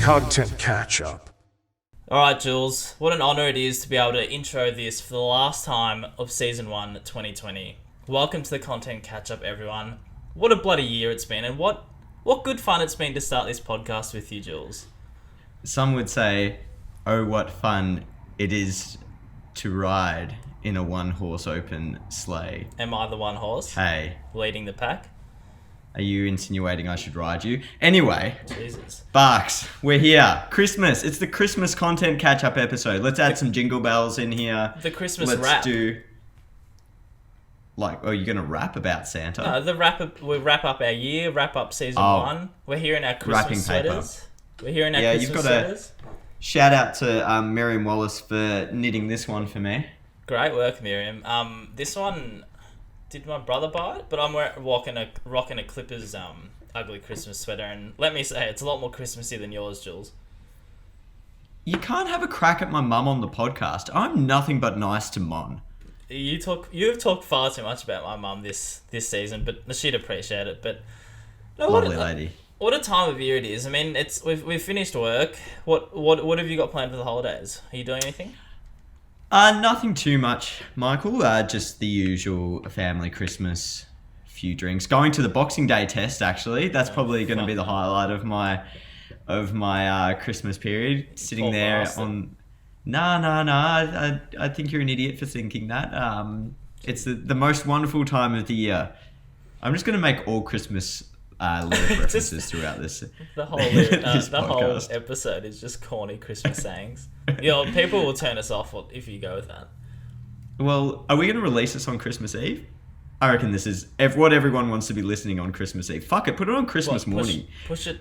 Content Catchup. Alright, Jules, what an honour it is to be able to intro this for the last time of Season 1, 2020. Welcome to the Content Catch-Up, everyone. What a bloody year it's been, and what good fun it's been to start this podcast with you, Jules. Some would say, oh, what fun it is to ride in a one-horse open sleigh. Am I the one horse? Hey. Leading the pack? Are you insinuating I should ride you? Anyway. Jesus. Barks, we're here. Christmas. It's the Christmas Content Catch-Up episode. Let's add some jingle bells in here. The Christmas Let's rap. do... Are you going to rap about Santa? No, we wrap up our year, wrap up Season 1. We're here in our Christmas sweaters. We're here in our Christmas you've got sweaters. Shout out to Miriam Wallace for knitting this one for me. Great work, Miriam. This one... Did my brother buy it? But I'm rocking a Clippers ugly Christmas sweater, and let me say, it's a lot more Christmassy than yours, Jules. You can't have a crack at my mum on the podcast. I'm nothing but nice to Mon. You've talked far too much about my mum this season, but she'd appreciate it. But no, lovely lady. What a time of year it is. I mean, we've finished work. What have you got planned for the holidays? Are you doing anything? Nothing too much, Michael. Just the usual family Christmas, few drinks. Going to the Boxing Day test, actually. That's probably going to be the highlight of my Christmas period. Sitting there on... Nah. I think you're an idiot for thinking that. It's the most wonderful time of the year. I'm just going to make all Christmas lyric references throughout this. The whole episode is just corny Christmas sayings. People will turn us off if you go with that. Well, are we going to release this on Christmas Eve? I reckon this is what everyone wants to be listening on Christmas Eve. Fuck it, put it on Christmas morning. Push it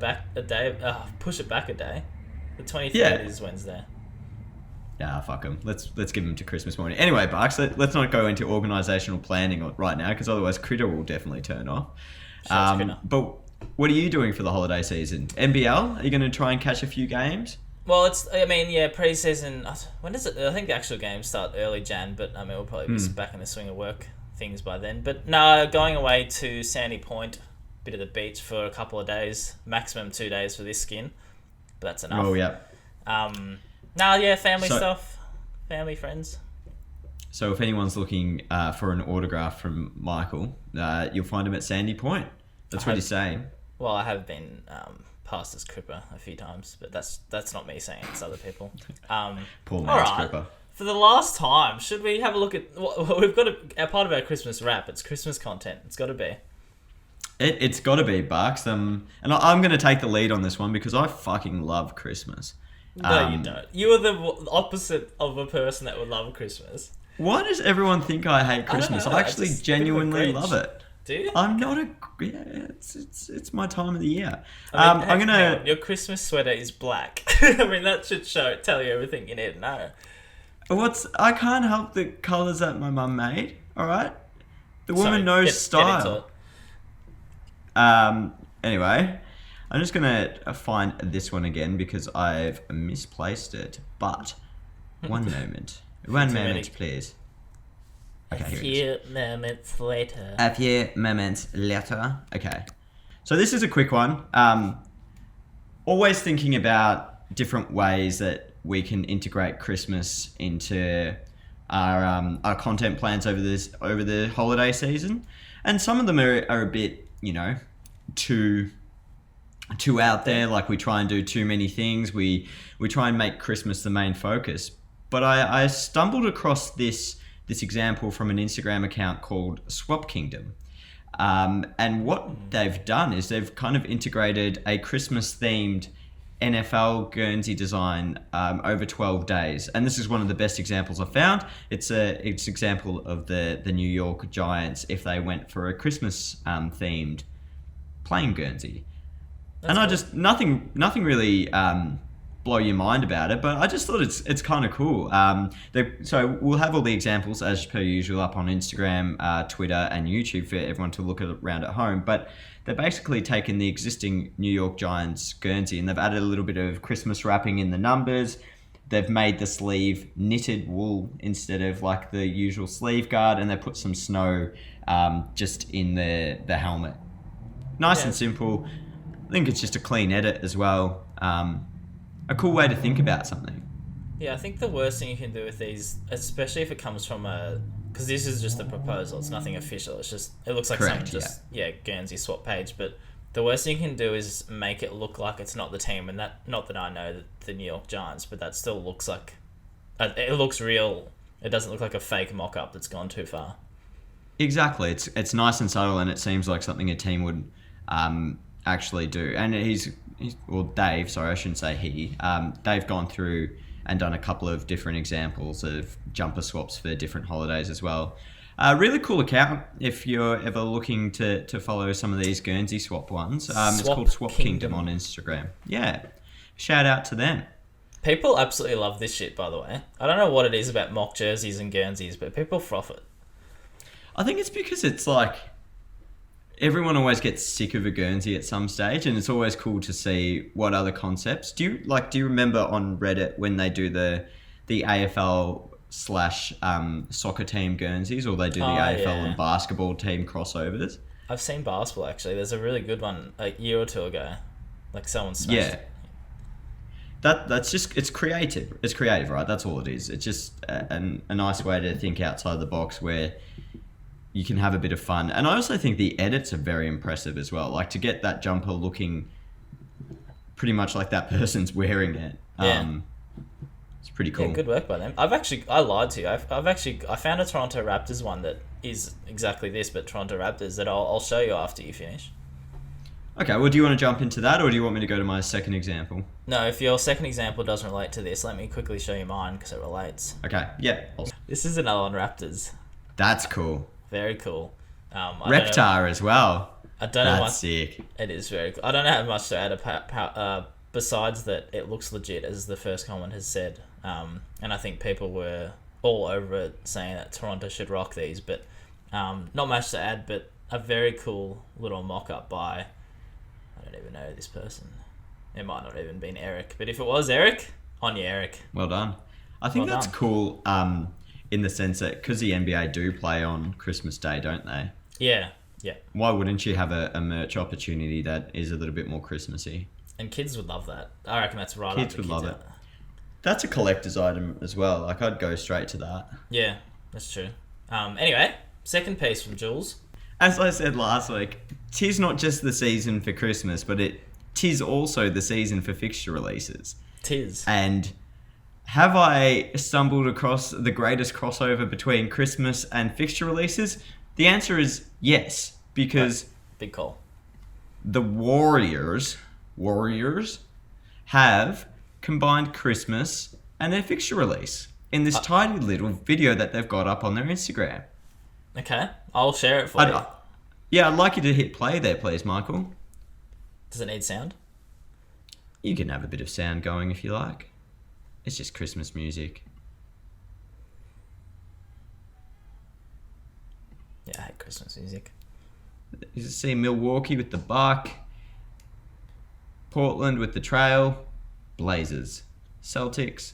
back a day. Push it back a day. The 23rd is Wednesday. Yeah, fuck them. Let's give them to Christmas morning. Anyway, Barks, let's not go into organisational planning right now, because otherwise Critter will definitely turn off. But what are you doing for the holiday season? NBL? Are you going to try and catch a few games? Well, pre-season. When is it? I think the actual games start early Jan, but we'll probably be back in the swing of work things by then. But no, going away to Sandy Point, bit of the beach for a couple of days, maximum 2 days for this skin, but that's enough. Oh yeah. Family stuff, family, friends. So if anyone's looking for an autograph from Michael, you'll find him at Sandy Point. That's what he's saying. Well, I have been past as Cripper a few times, but that's not me saying it, it's other people. Poor man's Cripper. For the last time, should we have a look at... we've got a part of our Christmas wrap. It's Christmas content. It's got to be. It's got to be, Barks. And I'm going to take the lead on this one because I fucking love Christmas. No, you don't. You are the opposite of a person that would love Christmas. Why does everyone think I hate Christmas? I actually genuinely love it. Do you? I'm not a... Yeah, it's my time of the year. I'm gonna... Your Christmas sweater is black. I mean, that should tell you everything you need to know. I can't help the colours that my mum made, alright? The woman knows style. Anyway, I'm just gonna find this one again because I've misplaced it. But, one moment. One moment, please. Okay, a few moments later. A few moments later. Okay. So this is a quick one. Always thinking about different ways that we can integrate Christmas into our content plans over the holiday season. And some of them are a bit, too out there. Like we try and do too many things. We try and make Christmas the main focus. But I stumbled across this example from an Instagram account called Swap Kingdom. And what they've done is they've kind of integrated a Christmas-themed NFL Guernsey design over 12 days. And this is one of the best examples I've found. It's an example of the New York Giants if they went for a Christmas themed playing Guernsey. That's cool. I just, nothing really blow your mind about it, but I just thought it's kind of cool. So we'll have all the examples as per usual up on Instagram, Twitter and YouTube for everyone to look at around at home, but they're basically taken the existing New York Giants Guernsey and they've added a little bit of Christmas wrapping in the numbers. They've made the sleeve knitted wool instead of like the usual sleeve guard, and they put some snow just in the helmet. Nice and simple. think it's just a clean edit as well. A cool way to think about something. Yeah, I think the worst thing you can do with these, especially if it comes from because this is just a proposal, it's nothing official, it looks like Correct, Guernsey swap page, but the worst thing you can do is make it look like it's not the team, and not that I know the New York Giants, but that still looks like, it looks real. It doesn't look like a fake mock-up that's gone too far. Exactly. It's nice and subtle, and it seems like something a team would actually do. And Dave, sorry, I shouldn't say he. Dave gone through and done a couple of different examples of jumper swaps for different holidays as well. Really cool account if you're ever looking to follow some of these Guernsey swap ones. It's called Swap Kingdom on Instagram. Yeah. Shout out to them. People absolutely love this shit, by the way. I don't know what it is about mock jerseys and Guernseys, but people froth it. I think it's because it's like everyone always gets sick of a Guernsey at some stage, and it's always cool to see what other concepts. Do you remember on Reddit when they do the AFL / soccer team Guernseys, or they do the AFL and basketball team crossovers? I've seen basketball actually. There's a really good one a year or two ago. Like someone smashed it. That's just, it's creative. It's creative, right? That's all it is. It's just a nice way to think outside the box where you can have a bit of fun. And I also think the edits are very impressive as well. Like to get that jumper looking pretty much like that person's wearing it. It's pretty cool. Yeah, good work by them. I lied to you. I found a Toronto Raptors one that is exactly this, but Toronto Raptors that I'll show you after you finish. Okay, well, do you want to jump into that, or do you want me to go to my second example? No, if your second example doesn't relate to this, let me quickly show you mine because it relates. Okay, yeah. This is another one, Raptors. That's cool. Very cool. Reptar as well. I don't know. That's sick. It is very cool. I don't have much to add besides that it looks legit, as the first comment has said. And I think people were all over it saying that Toronto should rock these, but not much to add, but a very cool little mock-up by... I don't even know this person. It might not even been Eric, but if it was Eric, on you, Eric. Well done. I think that's cool in the sense that because the NBA do play on Christmas Day, don't they? Yeah. Why wouldn't you have a merch opportunity that is a little bit more Christmassy? And kids would love that. I reckon that's right. Kids would love it. That's a collector's item as well. Like I'd go straight to that. Yeah, that's true. Anyway, second piece from Jules. As I said last week, 'tis not just the season for Christmas, but 'tis also the season for fixture releases. 'Tis. And have I stumbled across the greatest crossover between Christmas and fixture releases? The answer is yes, because big call. The Warriors have combined Christmas and their fixture release in this tiny little video that they've got up on their Instagram. Okay, I'll share it for you. Yeah, I'd like you to hit play there, please, Michael. Does it need sound? You can have a bit of sound going if you like. It's just Christmas music. Yeah, I hate Christmas music. You see Milwaukee with the Buck, Portland with the Trail, Blazers, Celtics.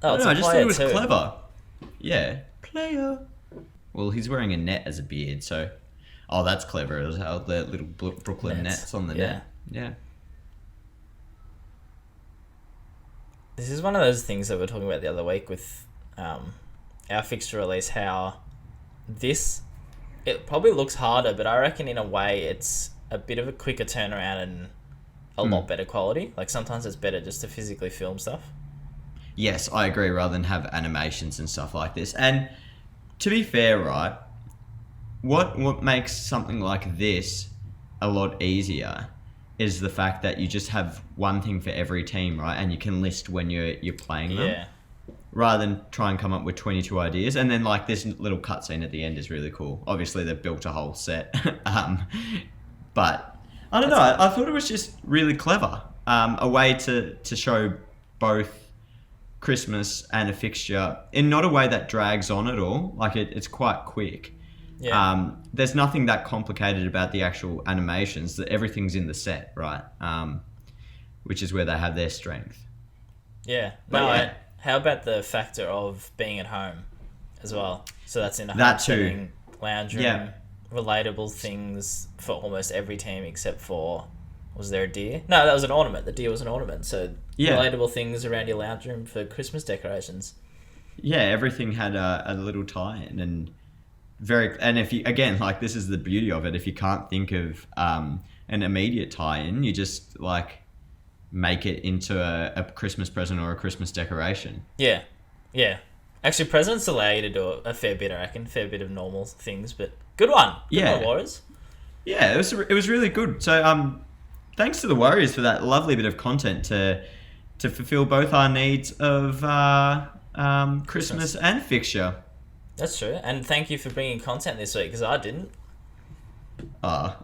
I just thought it was clever. Yeah, player. Well, he's wearing a net as a beard, so... Oh, that's clever. It was how the little Brooklyn Nets on the net. Yeah. This is one of those things that we were talking about the other week with our fixture release, how it probably looks harder, but I reckon in a way it's a bit of a quicker turnaround and a lot better quality. Like sometimes it's better just to physically film stuff. Yes, I agree, rather than have animations and stuff like this. And to be fair, right, what makes something like this a lot easier is the fact that you just have one thing for every team, right? And you can list when you're playing them. Yeah. Rather than try and come up with 22 ideas. And then like this little cutscene at the end is really cool. Obviously they've built a whole set. But I don't know. I thought it was just really clever. A way to show both Christmas and a fixture in not a way that drags on at all. Like it's quite quick. Yeah. There's nothing that complicated about the actual animations. That everything's in the set, right? Which is where they have their strength. Yeah. How about the factor of being at home as well? So that's in a home setting, lounge room, relatable things for almost every team except for, was there a deer? No, that was an ornament. The deer was an ornament. So relatable things around your lounge room for Christmas decorations. Yeah, everything had a little tie-in, and if you, again, like, this is the beauty of it. If you can't think of an immediate tie-in, you just like make it into a Christmas present or a Christmas decoration. Yeah. Actually, presents allow you to do a fair bit, I reckon. Fair bit of normal things, but good one. Good one, Warriors. Yeah, it was really good. So thanks to the Warriors for that lovely bit of content to fulfill both our needs of Christmas and fixture. That's true. And thank you for bringing content this week, because I didn't. I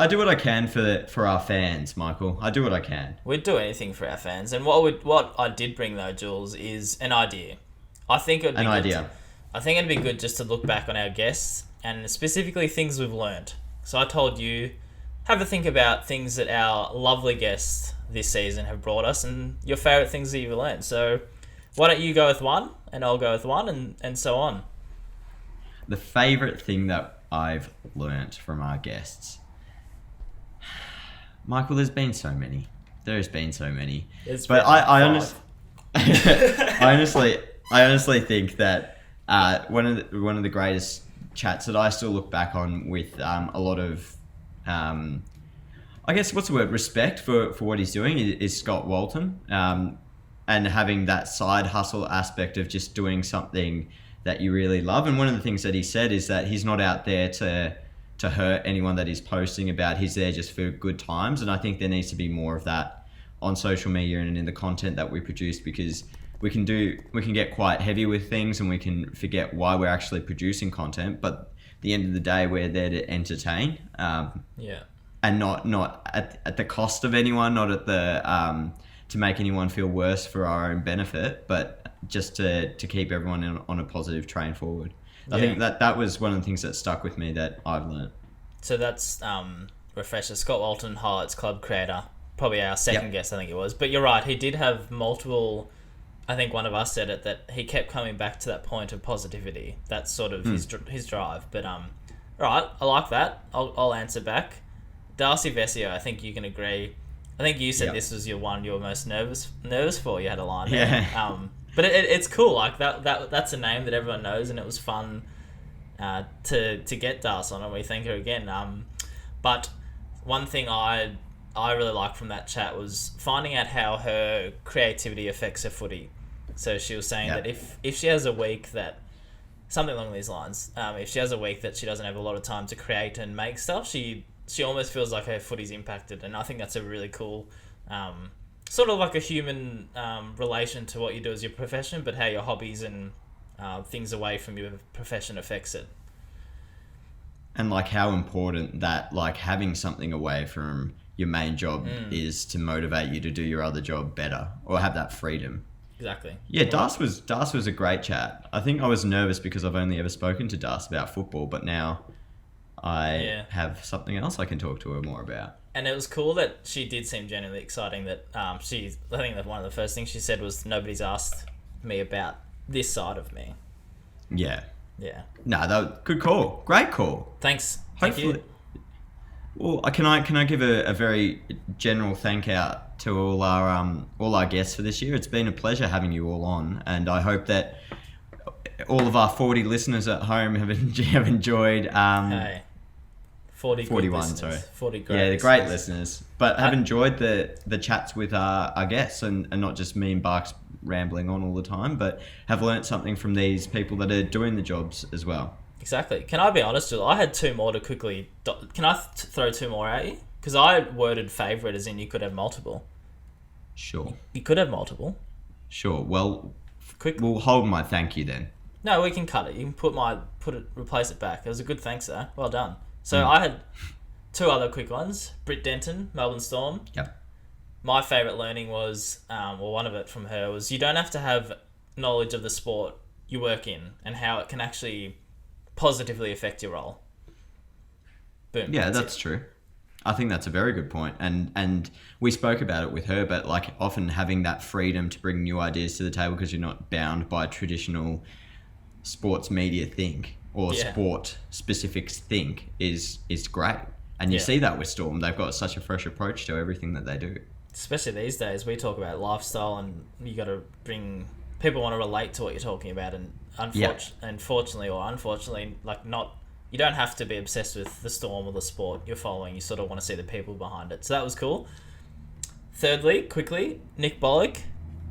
do what I can for our fans, Michael. I do what I can. We'd do anything for our fans. And what I did bring, though, Jules, is an idea. I think it'd be good just to look back on our guests and specifically things we've learned. So I told you, have a think about things that our lovely guests this season have brought us and your favourite things that you've learned. So why don't you go with one and I'll go with one and so on. The favourite thing that I've learnt from our guests. Michael, there's been so many. There's been so many. But I honestly think that one of the greatest chats that I still look back on with a lot of I guess what's the word, respect for what he's doing is Scott Walton, and having that side hustle aspect of just doing something that you really love. And one of the things that he said is that he's not out there to hurt anyone that he's posting about. He's there just for good times. And I think there needs to be more of that on social media and in the content that we produce, because we can get quite heavy with things and we can forget why we're actually producing content. But at the end of the day, we're there to entertain. And not at the cost of anyone, not at the to make anyone feel worse for our own benefit, but just to keep everyone on a positive train forward. I think that was one of the things that stuck with me that I've learned. So that's refresher. Scott Walton, Highlights Club creator, probably our second guest, I think it was. But you're right, he did have multiple. I think one of us said it, that he kept coming back to that point of positivity. That's sort of his drive. But right, I like that. I'll answer back. Darcy Vesio, I think you can agree. I think you said this was your one you were most nervous for. You had a line there. Yeah. But it's cool. Like that's a name that everyone knows, and it was fun to get Darcy on, and we thank her again. But one thing I really liked from that chat was finding out how her creativity affects her footy. So she was saying that if she has a week that, something along these lines, if she has a week that she doesn't have a lot of time to create and make stuff, she almost feels like her footy's impacted. And I think that's a really cool, sort of like a human relation to what you do as your profession, but how your hobbies and things away from your profession affects it. And like how important that, like, having something away from your main job is to motivate you to do your other job better or have that freedom. Exactly. Yeah, Das was a great chat. I think I was nervous because I've only ever spoken to Das about football, but now I have something else I can talk to her more about. And it was cool that she did seem genuinely exciting. That I think that one of the first things she said was, nobody's asked me about this side of me. Yeah. Yeah. No, good call. Great call. Thanks. Hopefully. Thank you. Well, can I give a very general thank out to all our guests for this year. It's been a pleasure having you all on, and I hope that all of our 40 listeners at home have enjoyed. 41, sorry. 40 great the listeners. great listeners, but have enjoyed the chats with our guests, and not just me and Barks rambling on all the time, but have learnt something from these people that are doing the jobs as well. Exactly. Can I be honest, Jill? I had two more to quickly... Can I throw two more at you? Because I worded favourite as in you could have multiple. Sure. You could have multiple. Sure. Well, we'll hold my thank you then. No, we can cut it. You can replace it back. It was a good thanks there. Well done. So I had two other quick ones. Britt Denton, Melbourne Storm. Yep. My favourite learning was, one of it from her was, you don't have to have knowledge of the sport you work in and how it can actually positively affect your role. Boom. Yeah, that's true. I think that's a very good point. And we spoke about it with her, but like often having that freedom to bring new ideas to the table because you're not bound by traditional sports media think or sport specifics think is great. And you see that with Storm. They've got such a fresh approach to everything that they do. Especially these days, we talk about lifestyle, and you got to bring people want to relate to what you're talking about, and unfortunately, like not. You don't have to be obsessed with the Storm or the sport you're following. You sort of want to see the people behind it. So that was cool. Thirdly, quickly, Nick Bollock,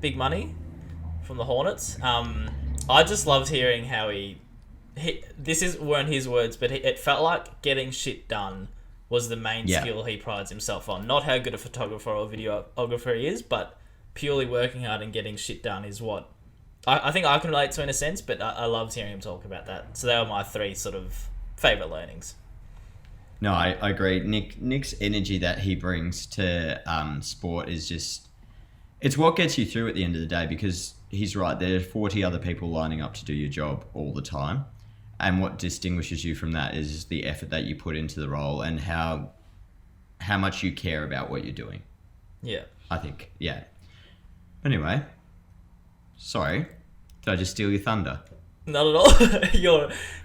big money from the Hornets. I just loved hearing how weren't his words, but it felt like getting shit done was the main skill he prides himself on. Not how good a photographer or videographer he is, but purely working hard and getting shit done is what I think I can relate to in a sense, but I loved hearing him talk about that. So they were my 3 sort of favourite learnings. No, I agree. Nick's energy that he brings to sport is just... It's what gets you through at the end of the day, because he's right. There are 40 other people lining up to do your job all the time. And what distinguishes you from that is the effort that you put into the role and how much you care about what you're doing. Yeah. I think, yeah. Anyway, sorry. Did I just steal your thunder? Not at all.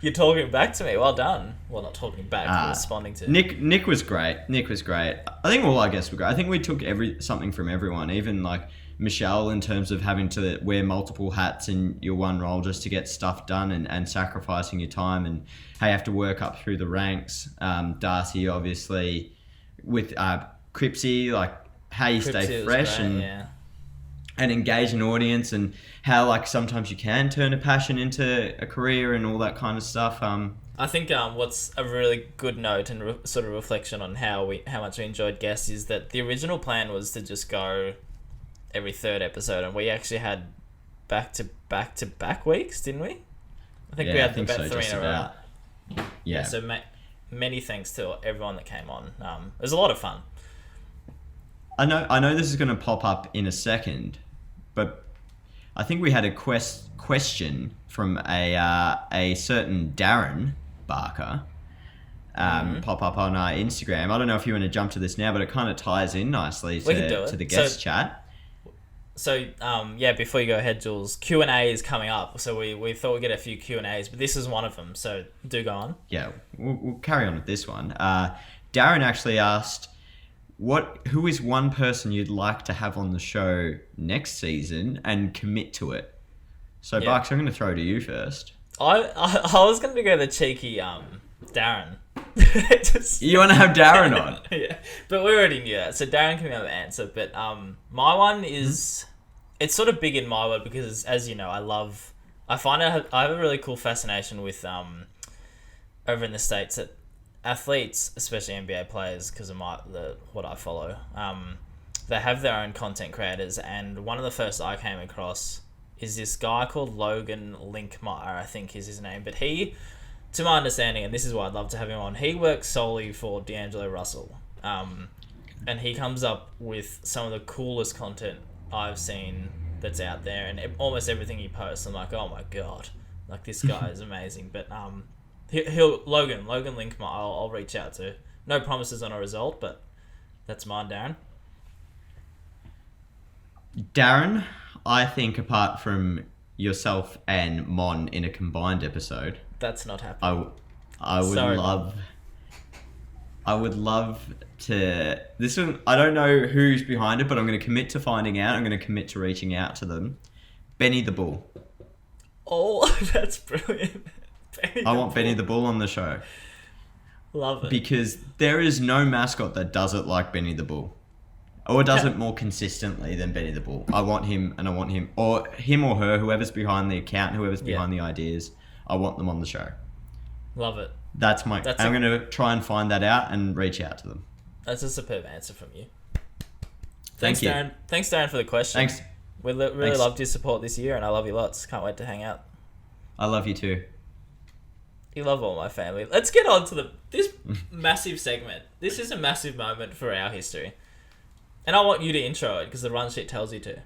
You're talking back to me. Well done. Well, not talking back, responding to. Nick was great. I think all our guests were great. I think we took something from everyone, even like Michelle, in terms of having to wear multiple hats in your one role just to get stuff done, and sacrificing your time, and how you have to work up through the ranks. Darcy, obviously, with Cripsy, like how you stay fresh and engage an audience, and how like sometimes you can turn a passion into a career and all that kind of stuff. I think what's a really good note and sort of reflection on how much we enjoyed guests is that the original plan was to just go every 3rd episode, and we actually had back to back weeks, didn't we? I think we had about 3 in a row. Yeah. So many thanks to everyone that came on. It was a lot of fun. I know this is going to pop up in a second, but I think we had a question from a certain Darren Barker pop up on our Instagram. I don't know if you want to jump to this now, but it kind of ties in nicely to the guest chat. So, before you go ahead, Jules, Q&A is coming up. So we thought we'd get a few Q&As, but this is one of them. So do go on. Yeah, we'll carry on with this one. Darren actually asked, who is one person you'd like to have on the show next season and commit to it? So, Barks, I'm going to throw to you first. I was going to go the cheeky Darren. You want to have Darren on? Yeah, but we already knew that, so Darren can be the answer. But my one is it's sort of big in my world because, as you know, I have a really cool fascination with over in the States that athletes, especially NBA players, because of what I follow, they have their own content creators, and one of the first I came across is this guy called Logan Linkmeyer, I think is his name, but he, to my understanding, and this is why I'd love to have him on, he works solely for D'Angelo Russell. And he comes up with some of the coolest content I've seen that's out there, and almost everything he posts, I'm like, oh my god, like this guy is amazing. But Logan Linkmeyer, I'll reach out to. No promises on a result, but that's mine, Darren. Darren, I think apart from yourself and Mon in a combined episode, that's not happening. I would love to. This one, I don't know who's behind it, but I'm going to commit to finding out. I'm going to commit to reaching out to them. Benny the Bull. Oh, that's brilliant. I want Benny the Bull on the show. Love it. Because there is no mascot that does it like Benny the Bull. Or does it more consistently than Benny the Bull. I want him, and I want him, or her, whoever's behind the account, whoever's behind the ideas. I want them on the show. Love it. I'm going to try and find that out and reach out to them. That's a superb answer from you. Thank you. Darren. Thanks, Darren, for the question. Thanks. We really loved your support this year, and I love you lots. Can't wait to hang out. I love you too. You love all my family. Let's get on to this massive segment. This is a massive moment for our history. And I want you to intro it because the run sheet tells you to.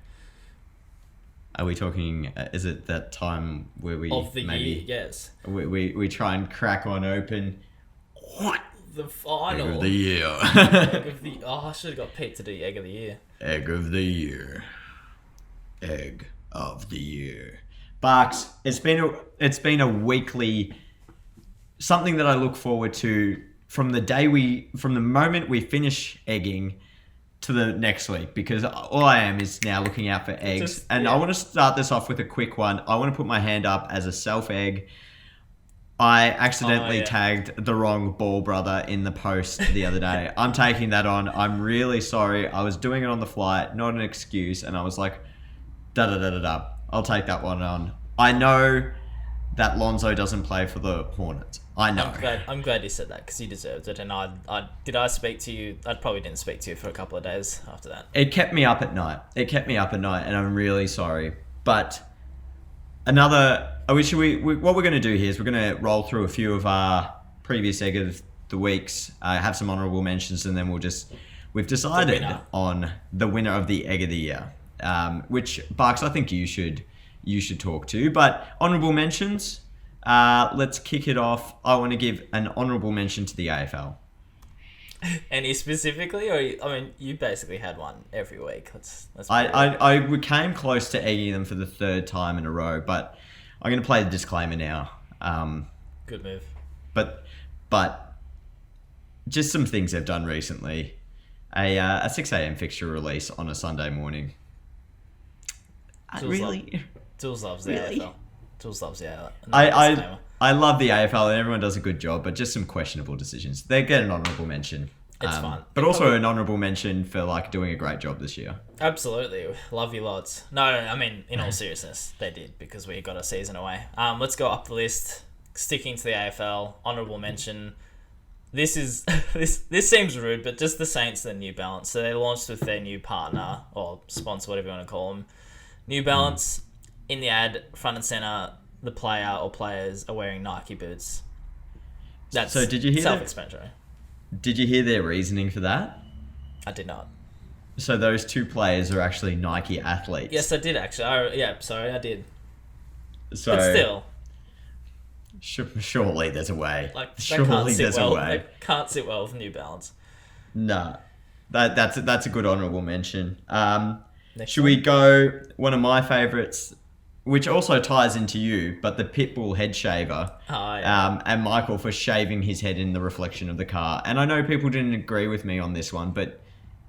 Are we talking, is it that time where we of the year, yes. We try and crack one open? What? The final. Egg of the year. I should have got Pete to do Egg of the Year. Egg of the year. Egg of the year. Barks, it's been a weekly something that I look forward to from the moment we finish egging to the next week, because all I am is now looking out for eggs. I want to start this off with a quick one. I want to put my hand up as a self-egg. I accidentally tagged the wrong ball brother in the post the other day. I'm taking that on. I'm really sorry. I was doing it on the flight, not an excuse. And I was like, da-da-da-da-da. I'll take that one on. I know that Lonzo doesn't play for the Hornets. I know. I'm glad you said that, because you deserved it. And I speak to you? I probably didn't speak to you for a couple of days after that. It kept me up at night. And I'm really sorry. But what we're going to do here is we're going to roll through a few of our previous Egg of the Weeks, have some honourable mentions, and then we've decided on the winner of the Egg of the Year, which, Barks, I think you should talk to. But honourable mentions, let's kick it off. I want to give an honourable mention to the AFL. Any specifically, or you basically had one every week. We came close to egging them for the third time in a row, but I'm going to play the disclaimer now. Good move. But just some things they've done recently. A 6 a.m. fixture release on a Sunday morning. Jules loves the AFL. Jules loves the AFL. I love the AFL and everyone does a good job, but just some questionable decisions. They get an honourable mention. It's fun. But also an honourable mention for doing a great job this year. Absolutely. Love you lots. No, I mean, in all seriousness, they did, because we got a season away. Let's go up the list. Sticking to the AFL, honourable mention. This seems rude, but just the Saints and New Balance. So they launched with their new partner, or sponsor, whatever you want to call them. New Balance, in the ad, front and centre, the player or players are wearing Nike boots. That's did you hear self-explanatory. Did you hear their reasoning for that? I did not. So those two players are actually Nike athletes. Yes, I did actually. I did. So, but still. Surely there's a way. Surely there's a way. They can't sit well with New Balance. Nah. That's a good honourable mention. Should we go one of my favourites, which also ties into you, but the Pitbull head shaver. Oh, yeah. And Michael for shaving his head in the reflection of the car. And I know people didn't agree with me on this one, but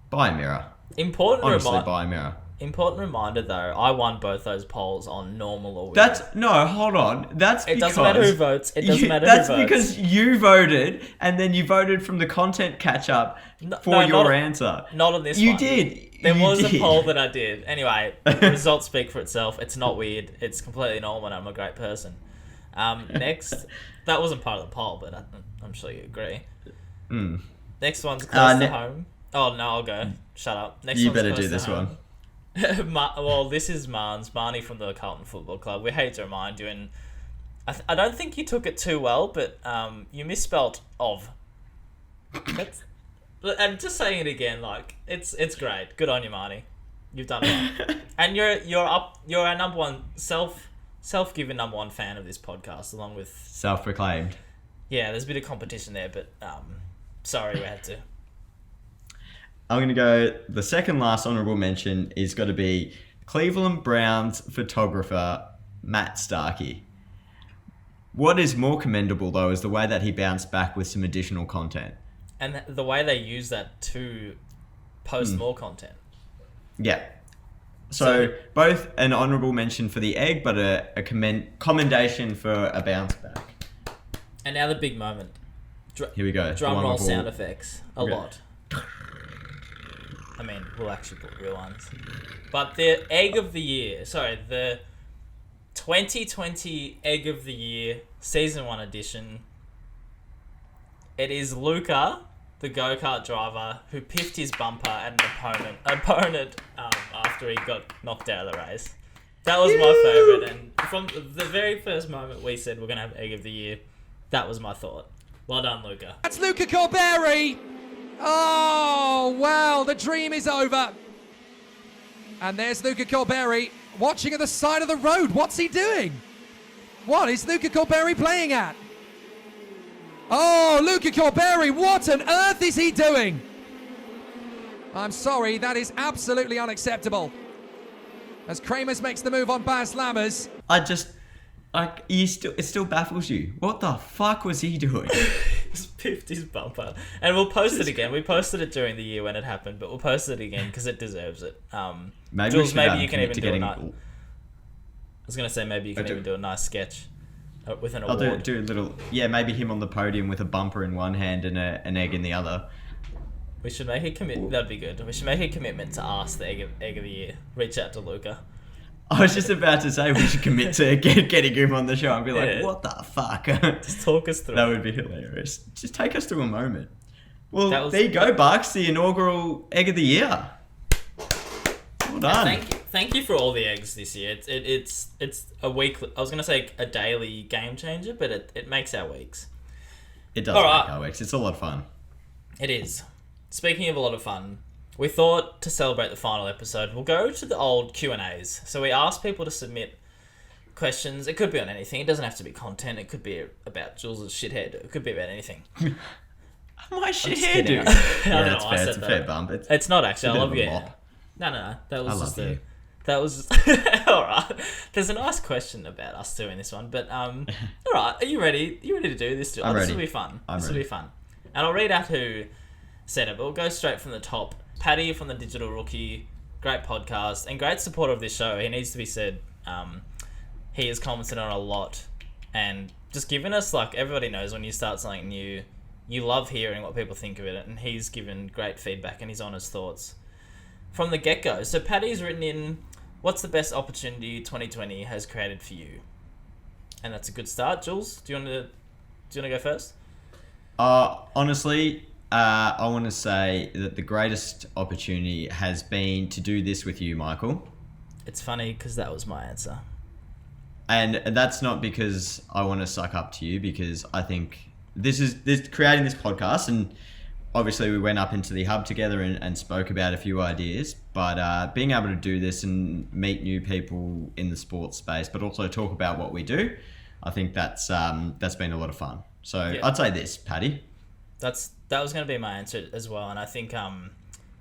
buy a mirror. Buy a mirror. Important reminder though, I won both those polls on normal or weird. Hold on. It doesn't matter who votes. That's because you voted, and then you voted from the content catch-up for your answer. Not on this one. You did. There was a poll that I did. Anyway, the results speak for itself. It's not weird. It's completely normal, and I'm a great person. Next, that wasn't part of the poll, but I'm sure you agree. Next one's close to home. Oh, no, I'll go. Shut up. Next you one's better do this one. Well, this is Marnie from the Carlton Football Club. We hate to remind you, and I don't think you took it too well, but you misspelt of. And just saying it again, it's great. Good on you, Marnie. You've done well. And you're our number one self-given number one fan of this podcast, along with self-proclaimed. Yeah, there's a bit of competition there, but sorry we had to. I'm going to go, the second last honourable mention is got to be Cleveland Browns photographer Matt Starkey. What is more commendable, though, is the way that he bounced back with some additional content. And the way they use that to post more content. Yeah. So both an honourable mention for the egg, but a commendation for a bounce back. And now the big moment. Here we go. Drum roll sound effects. A lot. I mean, we'll actually put real ones. But the Egg of the Year, the 2020 Egg of the Year, Season 1 edition. It is Luca, the go-kart driver, who piffed his bumper at an opponent after he got knocked out of the race. That was my favourite, and from the very first moment we said we're going to have Egg of the Year, that was my thought. Well done, Luca. That's Luca Corberi! Oh, well, the dream is over. And there's Luca Corberi watching at the side of the road. What's he doing? What is Luca Corberi playing at? Oh, Luca Corberi, what on earth is he doing? I'm sorry, that is absolutely unacceptable. As Kramers makes the move on Baz Lammers. I just Like, it still baffles you. What the fuck was he doing? He's piffed his bumper. And we'll post it again. We posted it during the year when it happened, but we'll post it again because it deserves it. Jules, maybe you can even do a nice... I was going to say maybe you can even do a nice sketch with an award. I'll do a little... Yeah, maybe him on the podium with a bumper in one hand and an egg in the other. We should make a commitment. That'd be good. We should make a commitment to ask the egg of the year. Reach out to Luca. I was just about to say we should commit to getting him on the show and be like, what the fuck? Just talk us through. That would be hilarious. Just take us through a moment. Well, there you go, Bucks. The inaugural egg of the year. Well done. Thank you for all the eggs this year. It's a weekly. I was gonna say a daily game changer, but it makes our weeks. It does make our weeks. It's a lot of fun. It is. Speaking of a lot of fun, we thought to celebrate the final episode, we'll go to the old Q&As. So we asked people to submit questions. It could be on anything. It doesn't have to be content. It could be about Jules' shithead. It could be about anything. My shithead, dude. Yeah, that's fair. It's a fair bump. It's not actually. I love you. No. That was just you. That was all right. There's a nice question about us doing this one, but all right. Are you ready? You ready to do this? I'm ready. This will be fun. This will be fun. And I'll read out who said it, but we'll go straight from the top. Paddy from the Digital Rookie, great podcast and great supporter of this show. He needs to be said. He has commented on a lot and just given us, like, everybody knows when you start something new, you love hearing what people think of it, and he's given great feedback and his honest thoughts from the get-go. So Paddy's written in, what's the best opportunity 2020 has created for you? And that's a good start. Jules, do you want to go first? Honestly, I want to say that the greatest opportunity has been to do this with you, Michael. It's funny because that was my answer. And that's not because I want to suck up to you, because I think this creating this podcast, and obviously we went up into the hub together and spoke about a few ideas, but being able to do this and meet new people in the sports space, but also talk about what we do, I think that's been a lot of fun. So yeah. I'd say this, Paddy. That was going to be my answer as well, and I think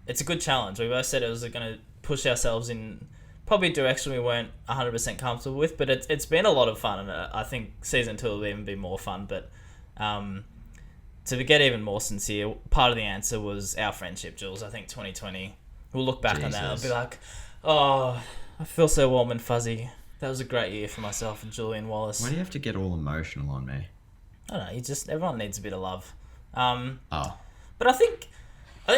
it's a good challenge. We both said it was going to push ourselves in probably a direction we weren't 100% comfortable with, but it's been a lot of fun, and I think season 2 will even be more fun. But to get even more sincere, part of the answer was our friendship, Jules. I think 2020, we'll look back on that and be like, oh, I feel so warm and fuzzy. That was a great year for myself and Julian Wallace. Why do you have to get all emotional on me? I don't know. Everyone needs a bit of love. But I think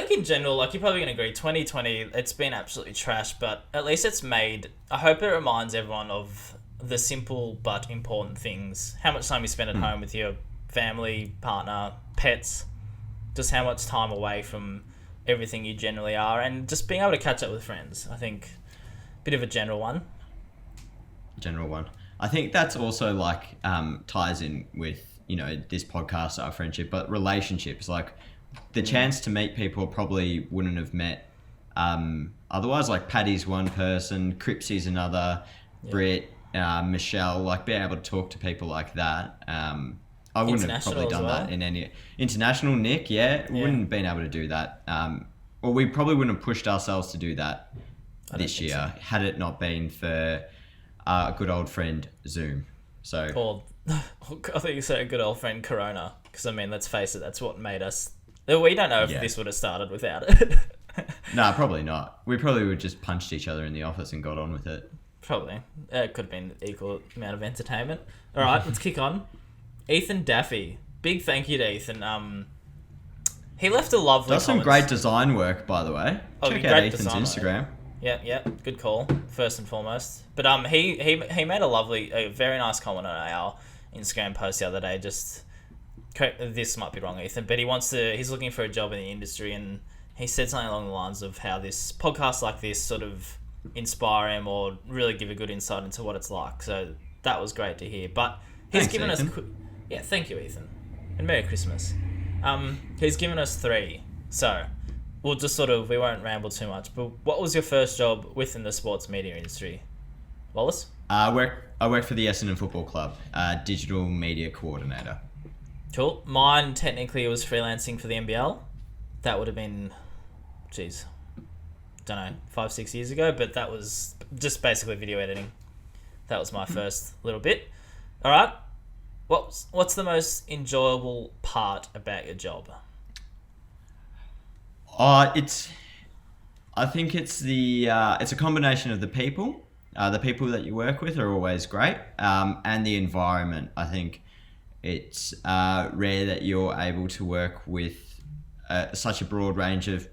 in general, like, you're probably going to agree, 2020, it's been absolutely trash, but at least I hope it reminds everyone of the simple but important things. How much time you spend at home with your family, partner, pets, just how much time away from everything you generally are, and just being able to catch up with friends. I think a bit of a general one. I think that's also like ties in with, this podcast, our friendship, but relationships, like the chance to meet people probably wouldn't have met otherwise. Like Paddy's one person, Cripsy's another, Britt, Michelle, like being able to talk to people like that. I wouldn't have probably done that in any international. Nick, wouldn't have been able to do that. Well, we probably wouldn't have pushed ourselves to do that this year had it not been for a good old friend Zoom. So. I think you said a good old friend Corona, because I mean, let's face it, that's what made us. We don't know if this would have started without it. No, probably not. We probably would just punched each other in the office and got on with it. Probably. It could have been equal amount of entertainment. All right, let's kick on. Ethan Daffy. Big thank you to Ethan. He left a lovely Does some great design work, by the way. Check out Ethan's Instagram. Yeah, good call, first and foremost. But he made a very nice comment on our Instagram post the other day. Just, this might be wrong, Ethan, but he's looking for a job in the industry, and he said something along the lines of how this podcast like this sort of inspire him or really give a good insight into what it's like. So that was great to hear. But he's given us, thank you, Ethan, and Merry Christmas. He's given us 3, so we'll just we won't ramble too much. But what was your first job within the sports media industry, Wallace? I work for the Essendon Football Club, digital media coordinator. Cool. Mine technically was freelancing for the NBL. That would have been, don't know, 5-6 years ago, but that was just basically video editing. That was my first little bit. All right. What's the most enjoyable part about your job? I think it's it's a combination of the people. The people that you work with are always great, and the environment. I think it's rare that you're able to work with such a broad range of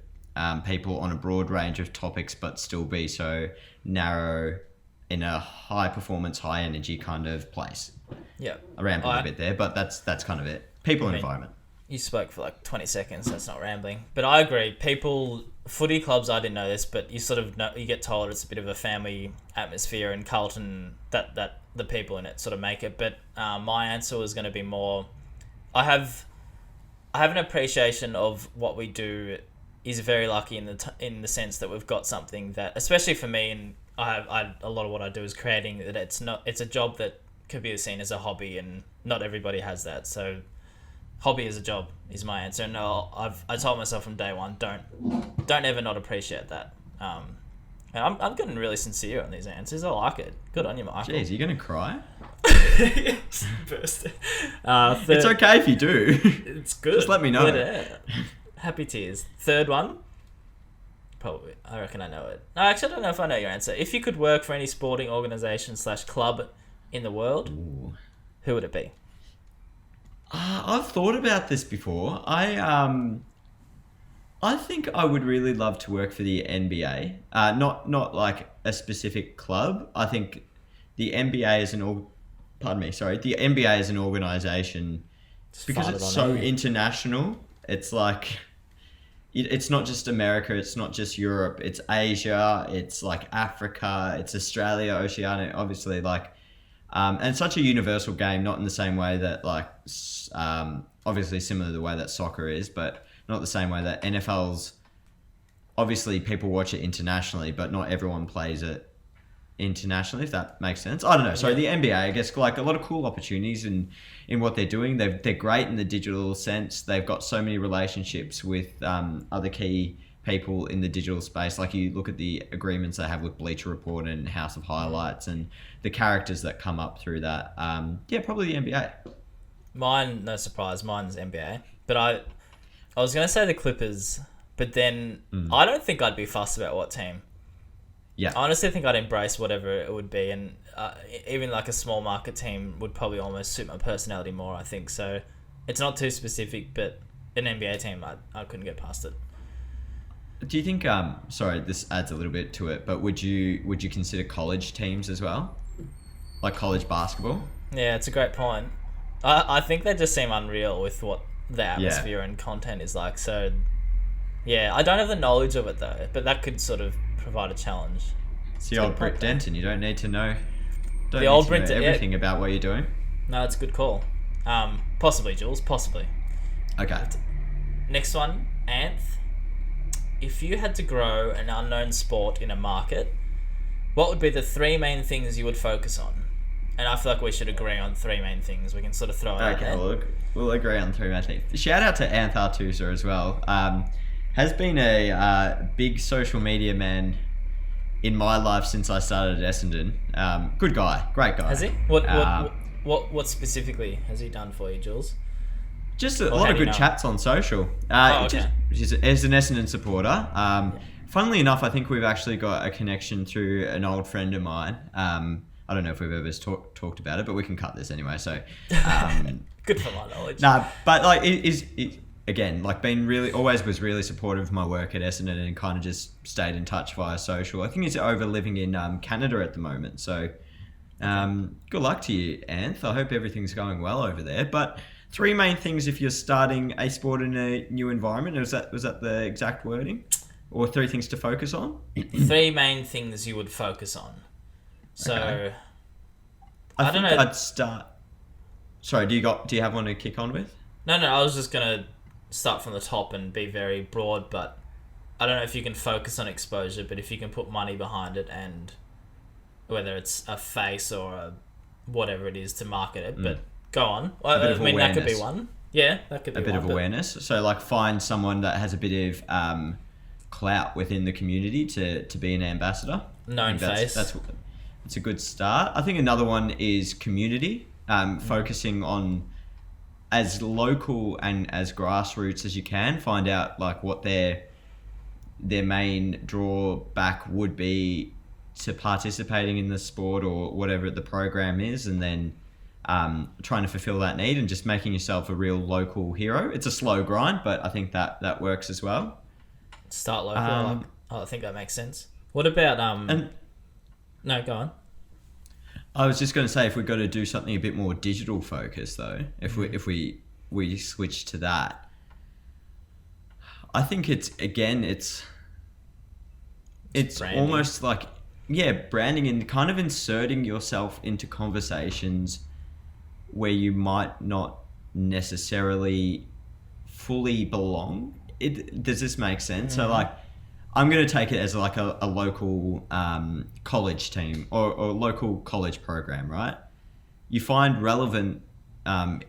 people on a broad range of topics, but still be so narrow in a high performance, high energy kind of place. Yeah. I rambled a bit there, but that's kind of it. People and environment. You spoke for like 20 seconds, that's not rambling. But I agree. Footy clubs, I didn't know this, but you sort of know, you get told it's a bit of a family atmosphere, and Carlton, that the people in it sort of make it. But my answer was going to be more, I have an appreciation of what we do is very lucky in the sense that we've got something that, especially for me, and a lot of what I do is creating, that it's a job that could be seen as a hobby, and not everybody has that. So hobby as a job is my answer. And I told myself from day one, don't ever not appreciate that. And I'm getting really sincere on these answers. I like it. Good on you, Michael. Jeez, are you going to cry? Burst. It's okay if you do. It's good. Just let me know. Happy tears. Third one. Probably. I reckon I know it. No, actually, I don't know if I know your answer. If you could work for any sporting organisation / club in the world, who would it be? I've thought about this before. I think I would really love to work for the NBA. Not like a specific club. I think the NBA is the NBA is an organisation because it's so international. It's like it's not just America. It's not just Europe. It's Asia. It's like Africa. It's Australia, Oceania. Obviously, like. And it's such a universal game, not in the same way that obviously similar to the way that soccer is, but not the same way that NFL's, obviously people watch it internationally, but not everyone plays it internationally, if that makes sense. I don't know. So the NBA, I guess, like a lot of cool opportunities in what they're doing. They're great in the digital sense. They've got so many relationships with other key people in the digital space. Like you look at the agreements they have with Bleacher Report and House of Highlights and the characters that come up through that. Probably the NBA. Mine, no surprise, mine's NBA. But I was going to say the Clippers, but then I don't think I'd be fussed about what team. Yeah. I honestly think I'd embrace whatever it would be, and even like a small market team would probably almost suit my personality more, I think. So it's not too specific, but an NBA team, I couldn't get past it. Do you think? Sorry, this adds a little bit to it, but would you consider college teams as well, like college basketball? Yeah, it's a great point. I think they just seem unreal with what the atmosphere and content is like. So, yeah, I don't have the knowledge of it though, but that could sort of provide a challenge. It's the old Britt Denton. You don't need to know. Everything about what you're doing. No, it's a good call. Possibly, Jules. Possibly. Okay. Next one, Anth. If you had to grow an unknown sport in a market, what would be the 3 main things you would focus on? And I feel like we should agree on 3 main things. We can sort of throw it out there. Okay, we'll agree on 3 main things. Shout out to Anth Artusa as well. Has been a big social media man in my life since I started at Essendon. Good guy, great guy. Has he? What specifically has he done for you, Jules? Just a lot of good chats on social. Okay. As an Essendon supporter. Funnily enough, I think we've actually got a connection through an old friend of mine. I don't know if we've ever talked about it, but we can cut this anyway. So, good for my knowledge. But like again, like always was really supportive of my work at Essendon and kind of just stayed in touch via social. I think he's over living in Canada at the moment. So, good luck to you, Anth. I hope everything's going well over there. But 3 main things if you're starting a sport in a new environment. Was that the exact wording? Or 3 things to focus on? 3 main things you would focus on. So, okay. I don't know. I'd start. Sorry, do you have one to kick on with? No, I was just gonna start from the top and be very broad, but I don't know if you can focus on exposure, but if you can put money behind it, and whether it's a face or a whatever it is to market it, but go on. That could be one. Yeah, that could be a bit of awareness. So like find someone that has a bit of clout within the community to be an ambassador. Known face. That's a good start. I think another one is community. focusing on as local and as grassroots as you can. Find out like what their main drawback would be to participating in the sport or whatever the program is, and then trying to fulfill that need and just making yourself a real local hero. It's a slow grind, but I think that works as well. Start local. I think that makes sense. What about no, go on. I was just going to say, if we've got to do something a bit more digital focused, though, if we switch to that, I think it's almost like branding and kind of inserting yourself into conversations where you might not necessarily fully belong. Does this make sense? So like, I'm going to take it as like a local college team or local college program, right? You find relevant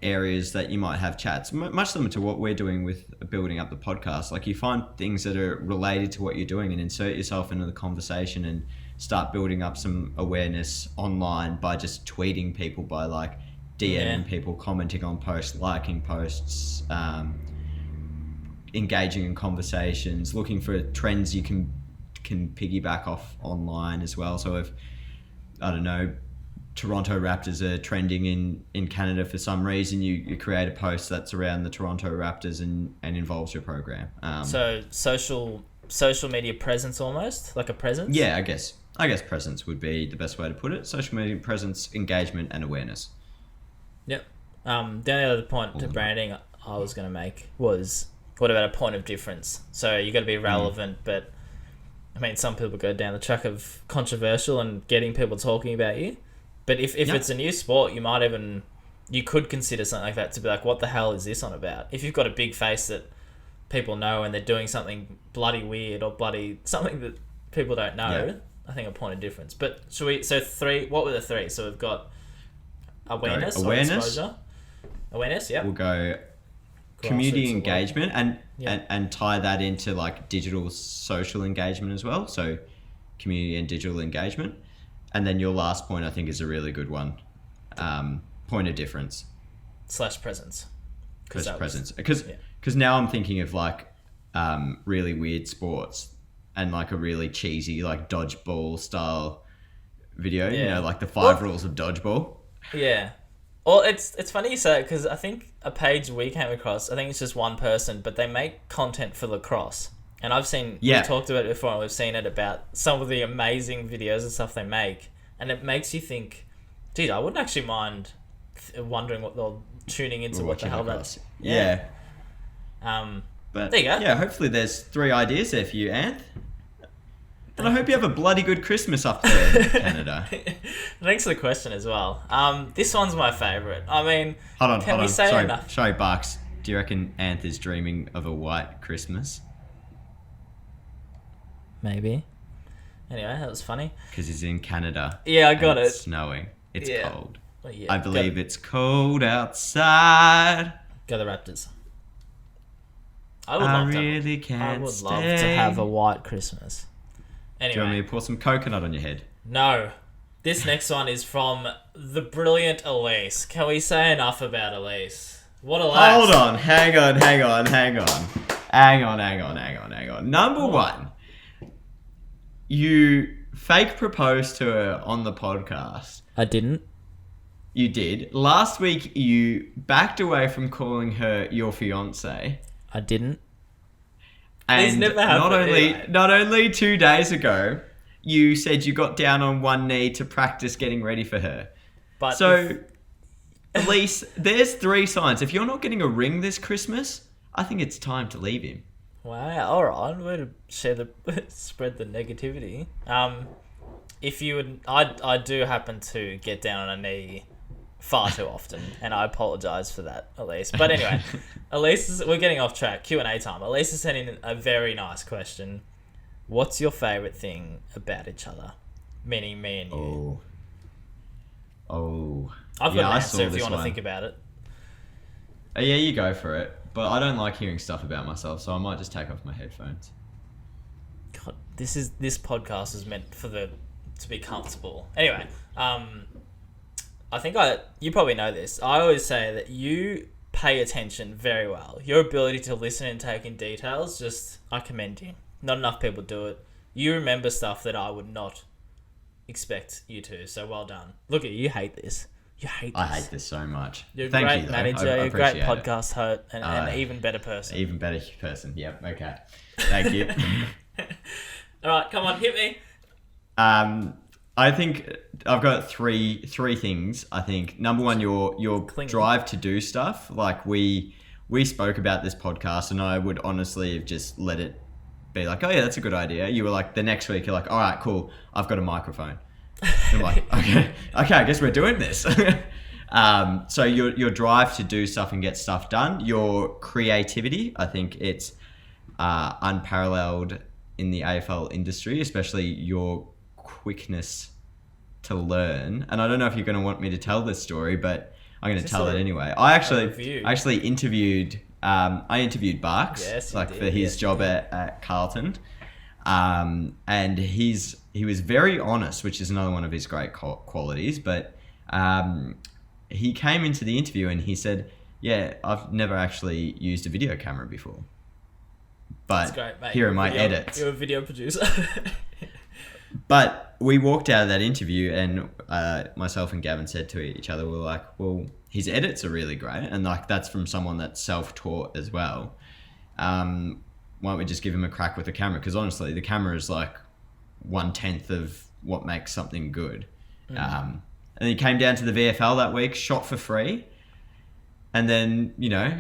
areas that you might have chats, much similar to what we're doing with building up the podcast. Like you find things that are related to what you're doing and insert yourself into the conversation and start building up some awareness online by just tweeting people, by like DMing people, commenting on posts, liking posts, engaging in conversations, looking for trends you can piggyback off online as well. So if, I don't know, Toronto Raptors are trending in Canada for some reason, you create a post that's around the Toronto Raptors and involves your program. So social media presence, almost like a presence. Yeah, I guess presence would be the best way to put it. Social media presence, engagement, and awareness. Yep. The only other point to branding I was going to make was, what about a point of difference? So you got to be relevant, but I mean, some people go down the track of controversial and getting people talking about you. But if it's a new sport, you could consider something like that to be like, what the hell is this on about? If you've got a big face that people know and they're doing something bloody weird or something that people don't know, I think a point of difference. But what were the three? So we've got awareness. Or exposure. Awareness, yeah. We'll go community engagement and tie that into like digital social engagement as well. So community and digital engagement. And then your last point, I think, is a really good one. Point of difference. / presence. Presence. Because now I'm thinking of like really weird sports and like a really cheesy like dodgeball style video. You know, like the 5 rules of dodgeball. Yeah. Well, it's funny you say it, because I think a page we came across, I think it's just one person, but they make content for lacrosse. And I've seen, we talked about it before, and we've seen it about some of the amazing videos and stuff they make. And it makes you think, geez, I wouldn't actually mind wondering what they're tuning into, what the hell that's... Yeah. But there you go. Yeah, hopefully there's 3 ideas there for you, Anth. And I hope you have a bloody good Christmas up there in Canada. Thanks for the question as well. This one's my favourite. I mean, hold on. Sorry, Barks. Do you reckon Anth is dreaming of a white Christmas? Maybe. Anyway, that was funny. Because he's in Canada. Yeah, I got it. It's snowing. It's cold. Well, yeah, I believe it's cold outside. Go the Raptors. I would love to have a white Christmas. Anyway. Do you want me to pour some coconut on your head? No. This next one is from the brilliant Elise. Can we say enough about Elise? What a lass. Hold on. Hang on. Number one. You fake proposed to her on the podcast. I didn't. You did. Last week, you backed away from calling her your fiance. I didn't. And not only 2 days ago, you said you got down on one knee to practice getting ready for her. But Elise, there's 3 signs. If you're not getting a ring this Christmas, I think it's time to leave him. Wow, all right. Way to spread the negativity. If you would, I do happen to get down on a knee far too often, and I apologise for that, Elise. But anyway, Elise, we're getting off track. Q&A time. Elise is sending a very nice question. What's your favourite thing about each other? Meaning me and you. Oh. I've got an answer if you want to think about it. Yeah, you go for it. But I don't like hearing stuff about myself, so I might just take off my headphones. God, this podcast is meant to be comfortable. Anyway, you probably know this. I always say that you pay attention very well. Your ability to listen and take in details, I commend you. Not enough people do it. You remember stuff that I would not expect you to. So well done. Look at you. You hate this. You hate this. I hate this so much. You're a Thank great you, though. manager. I You're a great appreciate it. podcast host, and an even better person. Even better person. Yep. Okay. Thank you. All right, come on, hit me. I think I've got three things. I think number one, your drive to do stuff. Like we spoke about this podcast, and I would honestly have just let it be like, oh yeah, that's a good idea. You were like, the next week, you're like, all right, cool, I've got a microphone. I'm like, okay, I guess we're doing this. So your drive to do stuff and get stuff done, your creativity, I think it's unparalleled in the AFL industry, especially your quickness to learn. And I don't know if you're going to want me to tell this story, but I'm going to tell it anyway. I actually interviewed Barks, for his job at Carlton. And he was very honest, which is another one of his great qualities. But he came into the interview and he said, "Yeah, I've never actually used a video camera before, but That's great, mate. here are my edits." You're a video producer. But we walked out of that interview, and myself and Gavin said to each other, "We're like, well, his edits are really great, and like that's from someone that's self-taught as well. Why don't we just give him a crack with the camera? Because honestly, the camera is like 1/10 of what makes something good." And he came down to the VFL that week, shot for free. And then,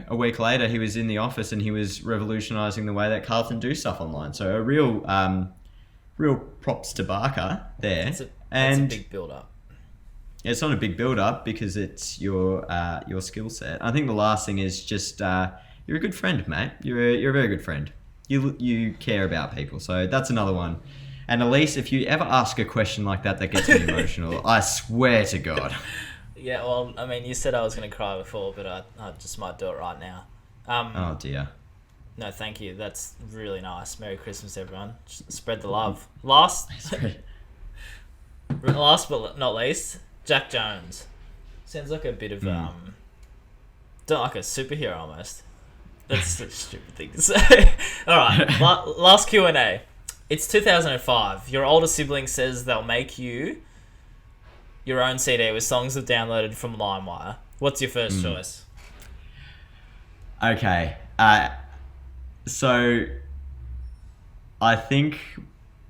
a week later, he was in the office and he was revolutionising the way that Carlton do stuff online. So a real props to Barker there. It's a big build-up. It's not a big build-up because it's your skill set. I think the last thing is just you're a good friend, mate. You're a very good friend. You care about people. So that's another one. And Elise, if you ever ask a question like that gets me emotional, I swear to God. Yeah, well, I mean, you said I was going to cry before, but I just might do it right now. Oh, dear. No, thank you. That's really nice. Merry Christmas, everyone. Spread the love. Last but not least, Jack Jones. Sounds like a bit of, like a superhero almost. That's such a stupid thing to say. All right, last Q&A. It's 2005. Your older sibling says they'll make you your own CD with songs they've downloaded from LimeWire. What's your first choice? Okay. So I think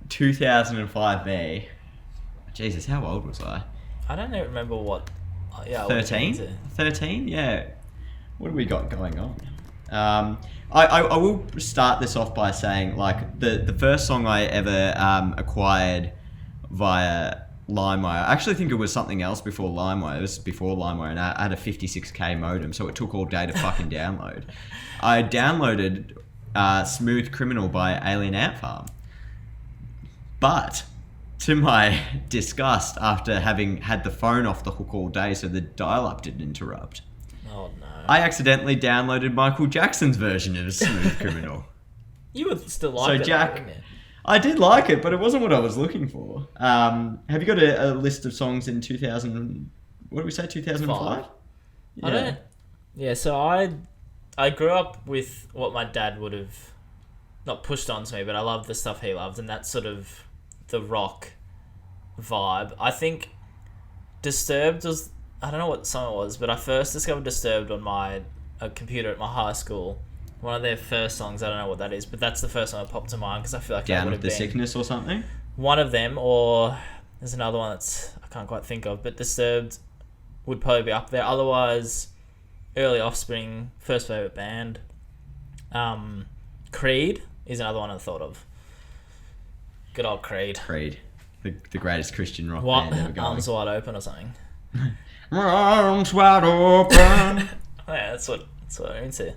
2005 me. Jesus, how old was I? I don't even remember what. Yeah, 13? 13? Yeah. What have we got going on? I will start this off by saying, like, the first song I ever acquired via LimeWire, I actually think it was something else before LimeWire. It was before LimeWire, and I had a 56k modem, so it took all day to fucking download. I downloaded Smooth Criminal by Alien Ant Farm. But to my disgust, after having had the phone off the hook all day so the dial-up didn't interrupt, oh no, I accidentally downloaded Michael Jackson's version of Smooth Criminal. You would still like it, Jack, wouldn't you? I did like it, but it wasn't what I was looking for. Have you got a list of songs in 2000? What did we say? 2005? Yeah. I don't. Yeah, so I grew up with what my dad would have not pushed onto me, but I loved the stuff he loved, and that's sort of the rock vibe. I think Disturbed was, I don't know what song it was, but I first discovered Disturbed on my computer at my high school. One of their first songs, I don't know what that is, but that's the first one that popped to mind because I feel like Down that would with have the been Sickness or something? one of them, or there's another one that's I can't quite think of, but Disturbed would probably be up there. Otherwise, early Offspring, first favourite band. Creed is another one I thought of. Good old Creed. Creed. The greatest Christian rock band ever going. Arms Wide Open or something. Arms wide open. Yeah, that's what I'm into.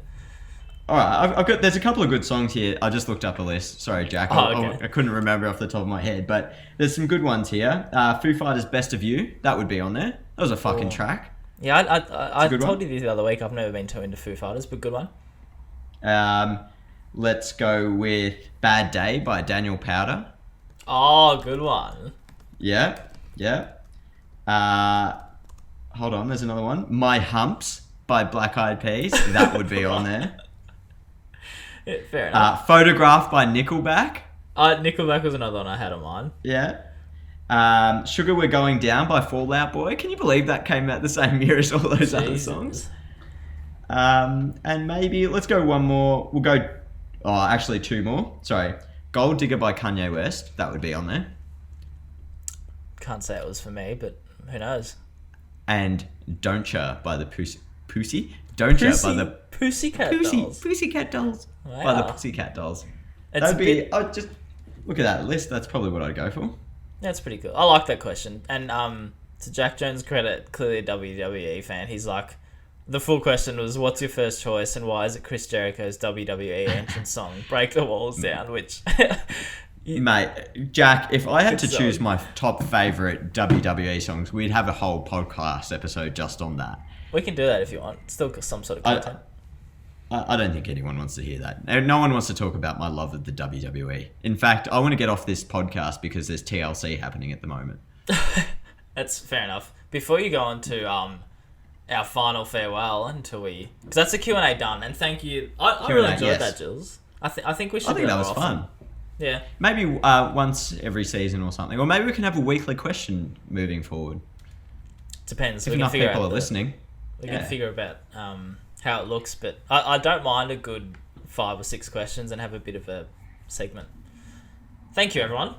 Alright, there's a couple of good songs here. I just looked up a list. Sorry, Jack. I couldn't remember off the top of my head, but there's some good ones here. Foo Fighters' Best of You, that would be on there. That was a fucking track. Yeah, I told you this the other week. I've never been too into Foo Fighters, but good one. Let's go with Bad Day by Daniel Powder. Oh, good one. Yeah. hold on, there's another one. My Humps by Black Eyed Peas. That would be on there. Yeah, fair enough. Photograph by Nickelback. Nickelback was another one I had on mine. Yeah. Sugar We're Going Down by Fall Out Boy. Can you believe that came out the same year as all those other songs? And maybe, let's go one more. We'll go, actually two more. Sorry. Gold Digger by Kanye West. That would be on there. Can't say it was for me, but who knows? And Don't Ya by the Pussy? Don't Ya by the Pussycat Dolls. Pussycat Dolls. Wow. By the Pussycat Dolls. It's That'd be, just look at that list. That's probably what I'd go for. That's pretty cool. I like that question. And to Jack Jones' credit, clearly a WWE fan, he's like, the full question was, what's your first choice and why is it Chris Jericho's WWE entrance song, Break the Walls Down, which... Mate, Jack, if I had to Good choose song. my top favourite WWE songs, we'd have a whole podcast episode just on that. We can do that if you want. Still got some sort of content. I don't think anyone wants to hear that. No one wants to talk about my love of the WWE. In fact, I want to get off this podcast because there's TLC happening at the moment. That's fair enough. Before you go on to our final farewell until we... Because that's the Q&A done, and thank you. I really Q&A, enjoyed yes. that, Jules. I think we should I think do that was more often. fun. Yeah. Maybe once every season or something. Or maybe we can have a weekly question moving forward. Depends. If We can enough figure people out are listening. We can figure about how it looks, but I don't mind a good 5 or 6 questions and have a bit of a segment. Thank you, everyone.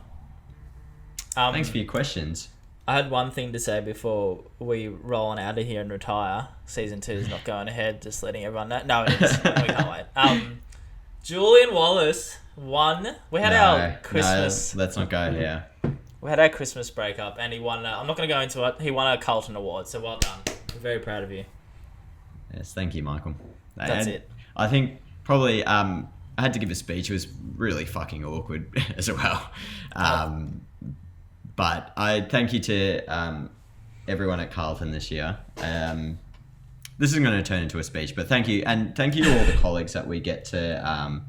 Thanks for your questions. I had one thing to say before we roll on out of here and retire. Season 2 is not going ahead, just letting everyone know. No, it is. We can't wait. Julian Wallace won. We had our Christmas... No, let's not go here. We had our Christmas breakup, and he won... I'm not going to go into it. He won a Carlton Award, so well done. I'm very proud of you. Yes, thank you, Michael. That's it. I think probably I had to give a speech. It was really fucking awkward as well. But I thank you to everyone at Carlton this year. This isn't going to turn into a speech, but thank you. And thank you to all the colleagues that we get to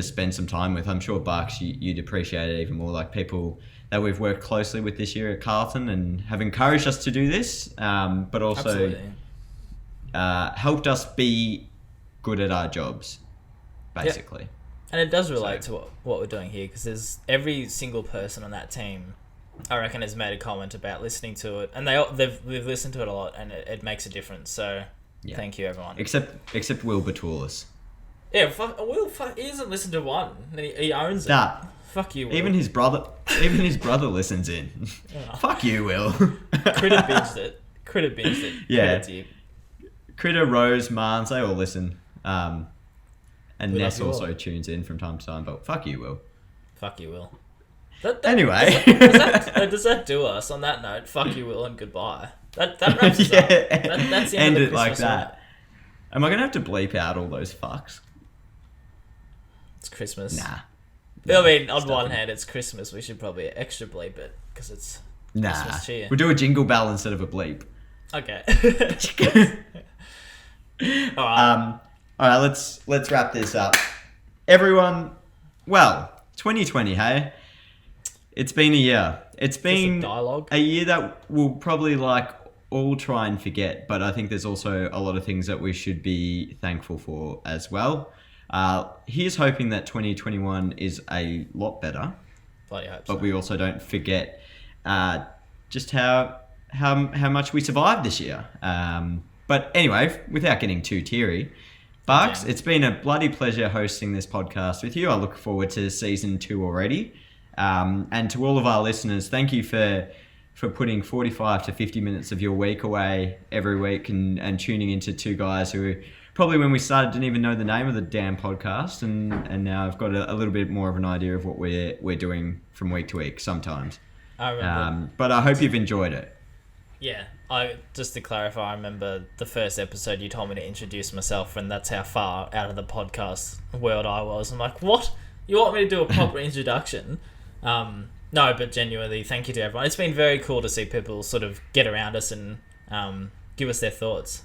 spend some time with. I'm sure, Barks, you'd appreciate it even more. Like people that we've worked closely with this year at Carlton and have encouraged us to do this, but also helped us be good at our jobs, basically. Yep. And it does relate to what we're doing here, because there's every single person on that team, I reckon, has made a comment about listening to it, and they've listened to it a lot, and it makes a difference. So, Thank you, everyone. Except Will Batulis. Yeah, Will. He doesn't listen to one. He owns it. Nah. Fuck you, Will. Even his brother listens in. Oh. Fuck you, Will. Critter binged it. Yeah. Critter, you. Critter, Rose, Marnes, they all listen. And We Ness love you also all. tunes in from time to time, but fuck you, Will. Fuck you, Will. Anyway. Does that do us on that note? Fuck you, Will, and goodbye. That wraps us up. That's the End end of the it like Christmas that. one. Am I going to have to bleep out all those fucks? It's Christmas. Nah. I mean, on Stuff one in. hand, it's Christmas. We should probably extra bleep it because it's Nah. Christmas cheer. We'll do a jingle bell instead of a bleep. Okay. All right. All right, let's wrap this up. Everyone, well, 2020, hey? It's been a year. It's been dialogue. a year that we'll probably all try and forget, but I think there's also a lot of things that we should be thankful for as well. Here's hoping that 2021 is a lot better, Bloody hope so. but we also don't forget just how much we survived this year. But anyway, without getting too teary, Barks, it's been a bloody pleasure hosting this podcast with you. I look forward to season 2 already. And to all of our listeners, thank you for putting 45 to 50 minutes of your week away every week and tuning into two guys who probably when we started didn't even know the name of the damn podcast, and now I've got a little bit more of an idea of what we're doing from week to week sometimes. I remember. But I hope you've enjoyed it. Yeah. Just to clarify, I remember the first episode you told me to introduce myself, and that's how far out of the podcast world I was. I'm like, what? You want me to do a proper introduction? No, but genuinely, thank you to everyone. It's been very cool to see people sort of get around us and give us their thoughts.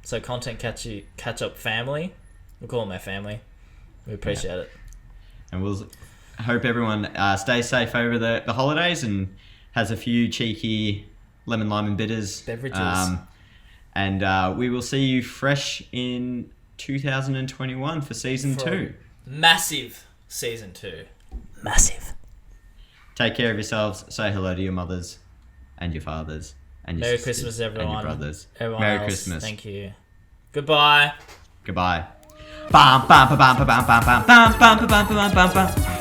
So Content Catchup family, we'll call them our family. We appreciate it. And we'll hope everyone stays safe over the holidays and has a few cheeky lemon, lime, and bitters. Beverages. And we will see you fresh in 2021 for season 2. Massive season 2. Massive. Take care of yourselves. Say hello to your mothers and your fathers and your Merry sisters Christmas, everyone. and your brothers. Everyone Merry else, Christmas. Thank you. Goodbye. Goodbye. Bam, bam, bam, bam, bam, bam, bam, bam, bam, bam, bam, bam, bam, bam.